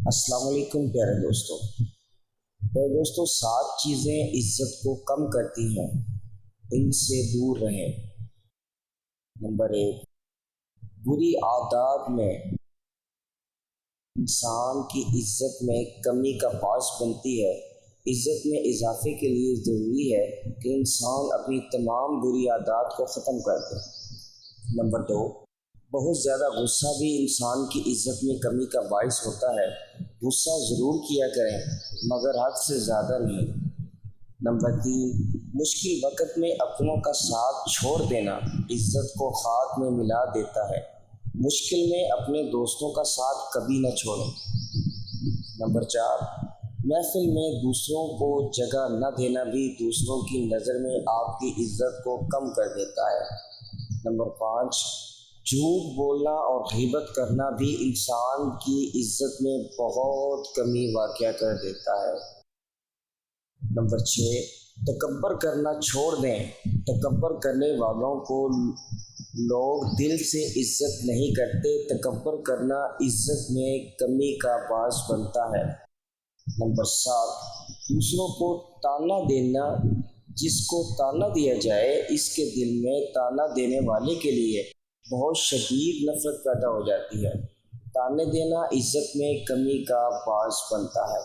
السلام علیکم پیارے دوستوں 7 چیزیں عزت کو کم کرتی ہیں، ان سے دور رہیں۔ نمبر 1، بری عادات میں انسان کی عزت میں کمی کا باعث بنتی ہے۔ عزت میں اضافے کے لیے ضروری ہے کہ انسان اپنی تمام بری عادات کو ختم کر دے۔ نمبر 2، بہت زیادہ غصہ بھی انسان کی عزت میں کمی کا باعث ہوتا ہے۔ غصہ ضرور کیا کریں مگر حد سے زیادہ نہیں۔ نمبر 3، مشکل وقت میں اپنوں کا ساتھ چھوڑ دینا عزت کو خاک میں ملا دیتا ہے۔ مشکل میں اپنے دوستوں کا ساتھ کبھی نہ چھوڑیں۔ نمبر 4، محفل میں دوسروں کو جگہ نہ دینا بھی دوسروں کی نظر میں آپ کی عزت کو کم کر دیتا ہے۔ نمبر 5، جھوٹ بولنا اور غیبت کرنا بھی انسان کی عزت میں بہت کمی واقع کر دیتا ہے۔ نمبر 6، تکبر کرنا چھوڑ دیں۔ تکبر کرنے والوں کو لوگ دل سے عزت نہیں کرتے۔ تکبر کرنا عزت میں کمی کا باعث بنتا ہے۔ نمبر 7، دوسروں کو تانا دینا۔ جس کو تانا دیا جائے اس کے دل میں تانا دینے والے کے لیے بہت شدید نفرت پیدا ہو جاتی ہے۔ تانے دینا عزت میں کمی کا باعث بنتا ہے۔